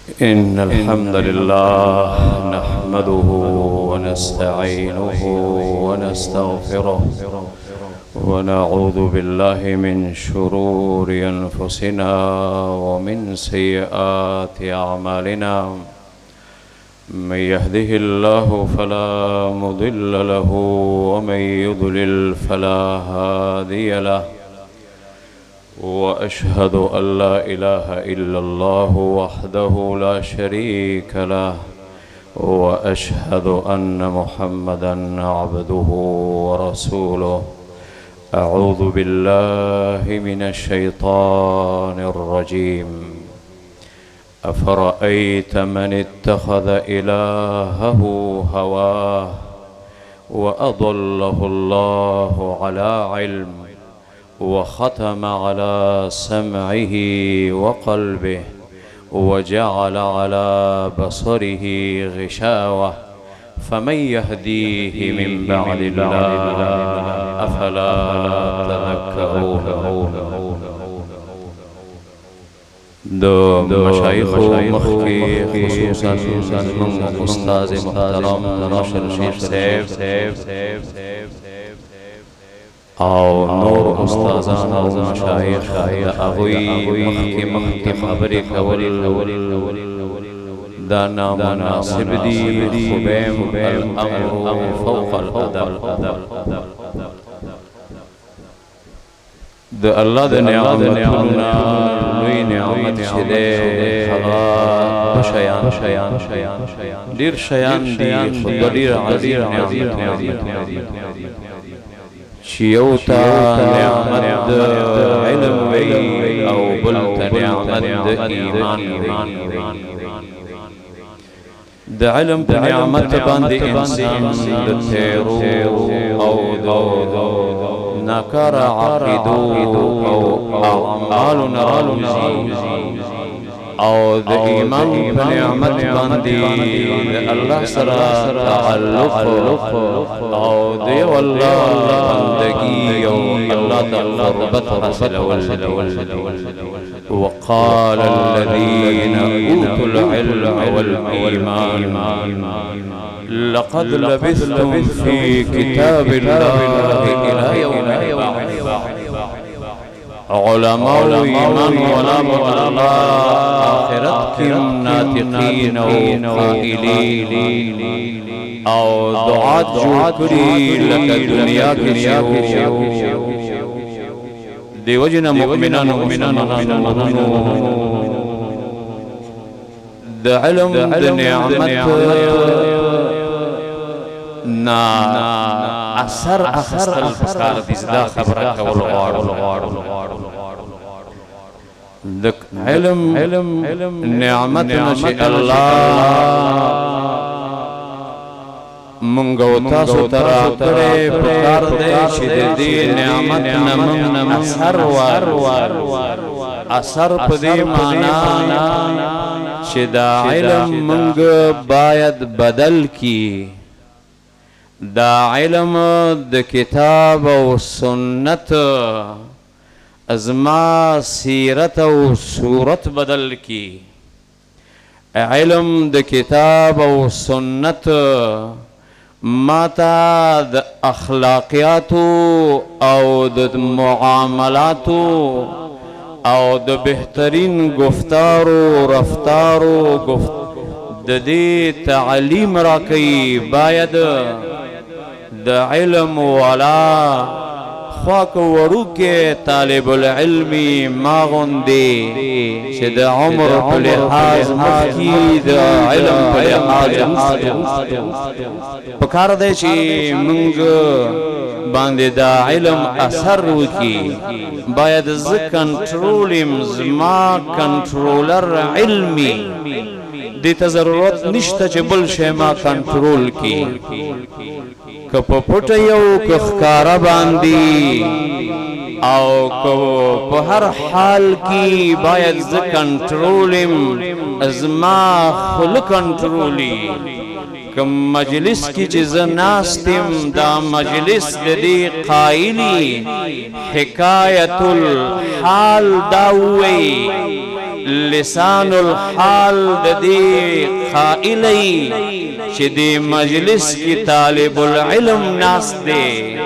إن الحمد لله نحمده ونستعينه ونستغفره ونعوذ بالله من شرور أنفسنا ومن سيئات أعمالنا. من يهده الله فلا مضل له ومن يضلل فلا هادي له، وأشهد أن لا إله إلا الله وحده لا شريك له، وأشهد أن محمدًا عبده ورسوله. أعوذ بالله من الشيطان الرجيم. أفرأيت من اتخذ إلهه هواه وأضله الله على علم وختم على سمعه وقلبه وجعل على بصره غشاوة، فمن يهديه من بعد الله أفلا تذكرون. دو مشايخ مخي خصوصا من أستاذ محترم نشر شریف صاحب او نور استاذان او مشايخ اغوی مخی خبری کول دا نامناسب دی، خبیم الامر فوق الادب. د الله د نعمتنا لوی نعمت چې دی هغه شیان ډیر شیان دي، خو ډیر عظیم نعمت چې یو ته نعمت د علم وي او بل ته نعمت د ایمان. د علم په نعمت باندې انسان د تیرو او د ناکاره عقیدو او اعمالو نه راوځي، او د ایمان په نعمت باندې د الله سره تعلق او د یو الله بندګي او الله ته قربت حاصلول. وقال الذين أوتوا العلم والإيمان لقد لبثتم في كتاب الله إلى يوم البعث. علماء ایمان ولا الله آخرت کم ناطقین و قائلین او دعات جو کری لکا دنیا کی دیو جنا مؤمنان دا علم دا نعمت نا اثر اخستل پکار دیزدا خبره کول غواړو. د علم نعمت نشي الله مونږ او تاسو ته راکړې پکار دی چې د دې نعمت نه مونږ اثر په دې معنا چې دا علم مونږ باید بدل کی. دا علم د کتاب او سنت ازما سیرت او صورت بدل کی. علم د کتاب او سنت ماتا د اخلاقیاتو او د معاملاتو او د بهترین گفتارو رفتارو د دې تعلیم راکوي. باید د علم والا خواک وروکه طالب العلمی ما غندی چې د عمر په لحاظ مخکې د علم په لحاظ پکار دی چې موږ باندې دا علم اثر وکي. باید زه کنټرول زما کنټرولر علمی دې ته ضرورت نشته چې بل شی ما کنټرول کی. که په پټه یو که ښکاره باندې او که په هر حال کې باید زه کنټرولم زما خوله کنټرولي. که مجلس کې چې زه ناست یم دا مجلس د دې قایلي حکایت الحال دا ووایي لسان الحال د دې قائلی چې دې مجلس کې طالب العلم ناس دی،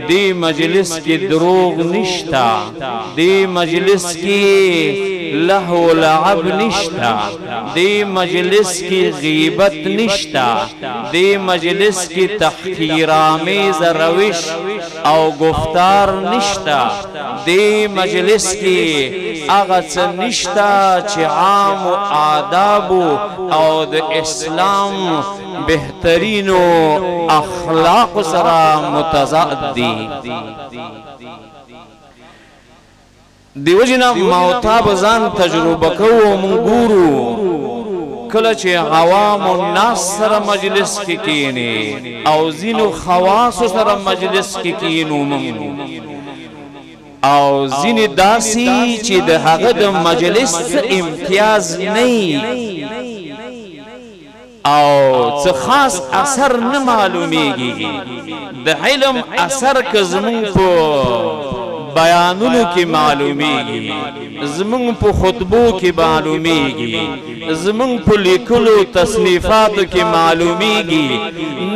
دی مجلس کی دروغ نشتا، دی مجلس کی لہو لعب نشتا، دی مجلس کی غیبت نشتا، دی مجلس کی تحقیرآمیز روش او گفتار نشتا، دی مجلس کی اغت نشتا چی عام و آداب او د اسلام بہترین و اخلاق سرا متضاد دی. دیو جنا موتا بزان تجربه کو منگورو کله چې عوام الناس سره مجلس کې کینی او زینو خواص سره مجلس کې کینو او زین داسی چې د هغه د مجلس امتیاز نه او څه خاص اثر نه معلومیږي. د علم اثر که زمون په بیانونو کې معلومیږي، زمون په خطبو کې معلومیږي، زمون په لیکلو تصنیفاتو کې معلومیږي،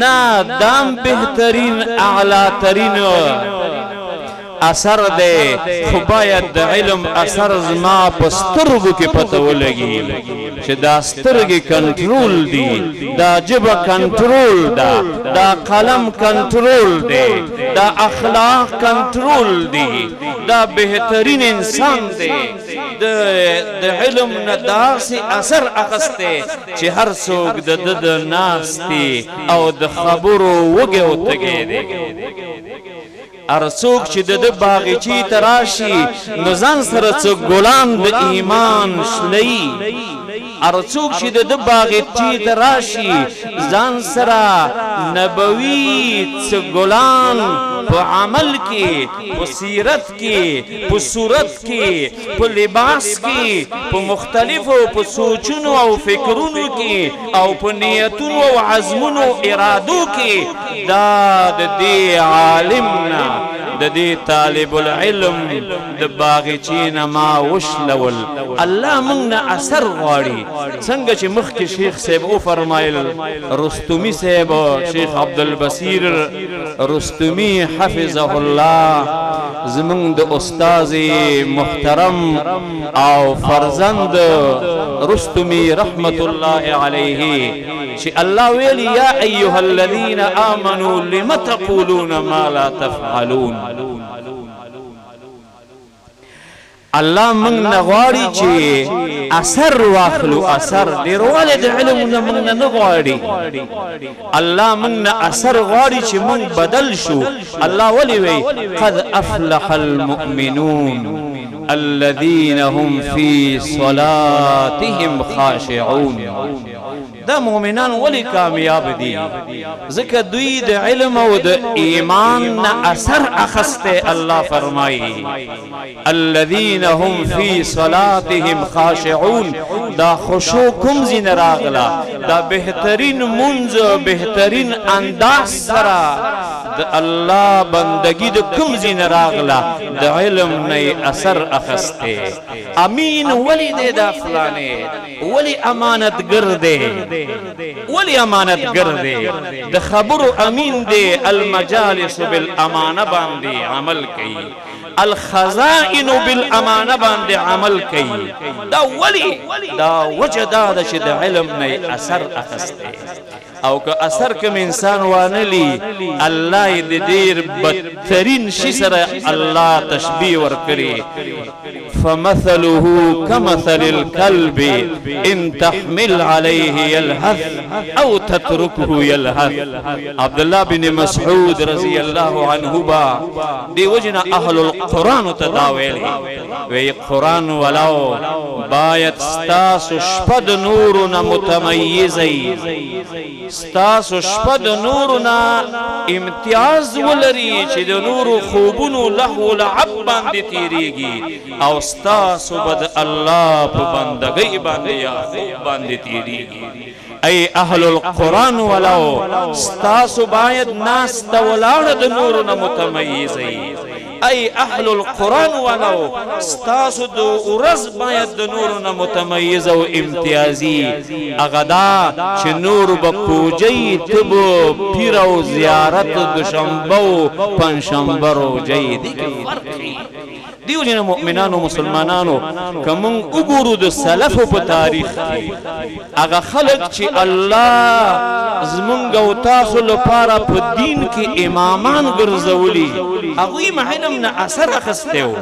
نه دام بهترین اعلی ترین اثر دے. خو باید د علم اثر زما په سترګو کې پته ولګي چې دا سترګې کنټرول دي، دا ژبه کنټرول ده، دا قلم کنټرول دی، دا اخلاق کنټرول دي، دا بهترین انسان دی. د علم نه داسې اثر اخستی چې هر څوک د ده د ناستې او د خبرو وږی او تږی دی. هر څوک چې د ده باغچې ته راشي نو ځان سره څه ګلان د ایمان شلوي، هر څوک چې د ده باغچې ته راشي ځان سره نبوي څه ګلان په عمل کې، په سیرت کې، په صورت کې، په لباس کې، په مختلفو په سوچونو او فکرونو کې او په نیتونو او عزمونو ارادو کې دا د دې عالم نه د دې طالب العلم د باغچې نه ما وشلول. الله موږ نه اثر غواړي، څنګه چې مخکې شیخ صاحب وفرمایل، رستمي صاحب شیخ عبدالبصیر رستمي حفظه الله زمون د استاذ محترم او فرزند رستمي رحمت الله علیه چې الله ویلی یا ایها الذین آمنوا لم تقولون ما لا تفعلون. الله من نغواړي چې اثر واخلو، اثر ډیرواله د علم نه من نه غواړي. الله من اثر غواړي چې من بدل شو. الله ولي وی قد افلح المؤمنون الذين هم في صلاتهم خاشعون. دا مومنان ولی کامیاب دي ځکه دوی د علم او د ایمان نه اثر اخسته. الله فرمایي الذين هم في صلاتهم خاشعون. دا خشوع کوم زین راغلا، دا بهترین منځ بهترین انداز سره د الله بندگی د کوم زین راغلا، د علم نه اثر اخسته. امین ولی دې دا فلانه ولی امانتګر دی، ولی امانتګر دی، د خبرو امین دی، المجالس بالامانه باندې عمل کوي، الخزائن بالامانه باندې عمل کوي. دا ولی دا وجه دا ده چې د علم نه اثر اخسته. او که اثر کم انسان وانلی الله د ډیر بدترین شي سره الله تشبیه ورکړي. فمثله كمثل الكلب ان تحمل عليه يلهث او تتركه يلهث. عبد الله بن مسعود رضی الله عنه با دی وجنا اهل القران تداویل وی قران ولو باید ستاسو شپد نورنا متمیزی، ستاسو شپد نورنا امتیاز ولري چې د نور خوبونو لهو لعب باندې تیریږي او ستاسو بد الله په بندګۍ باندې یا خوب باندې تیریږي. ای اهل القران ولو ستاسو باید ناس ته ولاړ د نورنا متمیزی. ای اهل القرآن ولو ستاسو دو ورځ باید د نورو نه متمیز او امتیازي اغدا چې نور به پوجي تبو پیر او زیارت دوشنبه او پنجشنبه روجي دي کې فرق دیو جن مؤمنانو مسلمانانو کوم وګورو د سلفو په تاریخ کې هغه خلک چې الله زمونږ او تاسو لپاره په دین کې امامان ګرځولي هغوی علم نه اثر اخسته و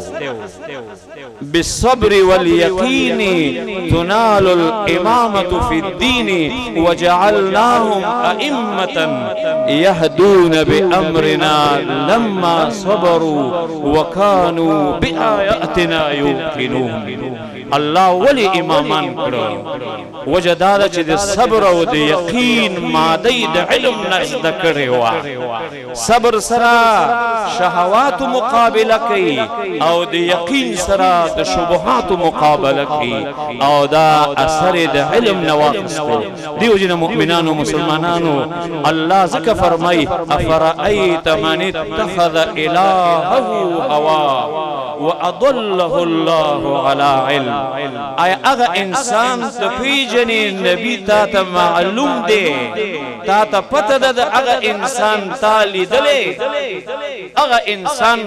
بالصبر واليقين تنال الإمامة في الدين وجعلناهم أئمة يهدون بأمرنا لما صبروا وكانوا بآياتنا يوقنون الله ولي امامان کړو وجدار چې د صبر او د یقین ماده د علم نزد کړي وا صبر سره شهوات مقابله کوي او د یقین سره د شبهات مقابله کوي او دا اثر د علم نواقصو دیو جن مؤمنانو مسلمانانو الله ذکر فرمای افرأیت من اتخذ الهه هوا وأضله الله على علم آیا اغا انسان تفیجنی نبی تا تا معلوم دے تا تا پتہ دا اغا انسان تا لیدلے اغا انسان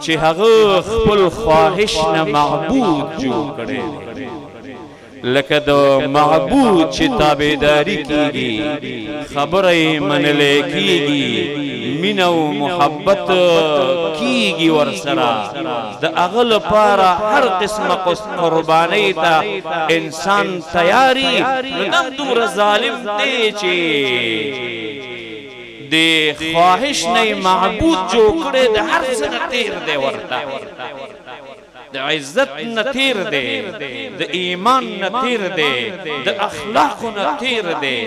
چی حقو خپل خواهشنا معبود جو کرے لکه د معبود چې تابعداري کیږي خبره منلې کیږي مینه او محبت کیږي ورسره د هغه لپاره هر قسمه قربانۍ ته انسان تیاری نو دومره ظالم دی چې د خواهش نه معبود جوړ کړي د هر څه نه تیر دی ورته د عزت نتیر دی د ایمان نتیر دی د اخلاق نتیر دی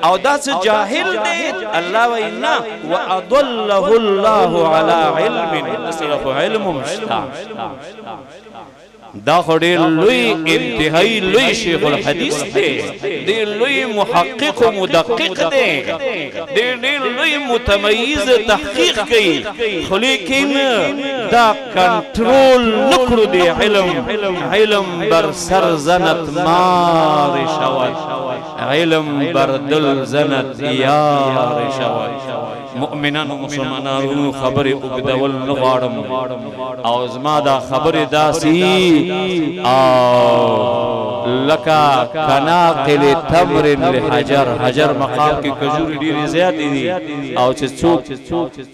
او دا څه جاهل دی الله وینا واضله الله على علم صرف علم مشتا دا خوري لوی انتهایی لوی شیخ الحدیث دی دی لوی محقق و مدقق دی دی لوی متمیز تحقیق کوي خو لیکن دا کنټرول نکړو دی علم بر سر زنت مار شود علم بر دل زنت یار شود مؤمنان و مسلمانانو خبر اگدول نغارم او زما دا خبر داسی لکا کناقل تمر لحجر حجر مقام کی کجوری دیری زیادی دی او چه چوک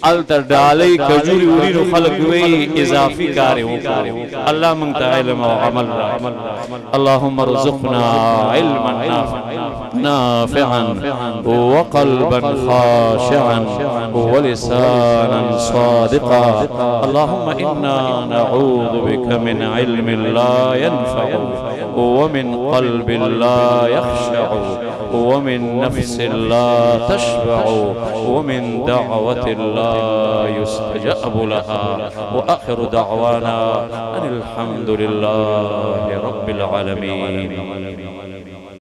التر ڈالی کجوری وری نو خلق وی اضافی کاری ہوکا اللہ منتا علم و عمل را اللہم رزقنا علما نافعا وقلبا خاشعا ولسانا صادقا اللهم إنا نعوذ بك من علم لا ينفع ومن قلب لا يخشع ومن نفس لا تشبع ومن دعوة لا يستجاب لها وآخر دعوانا أن الحمد لله رب العالمين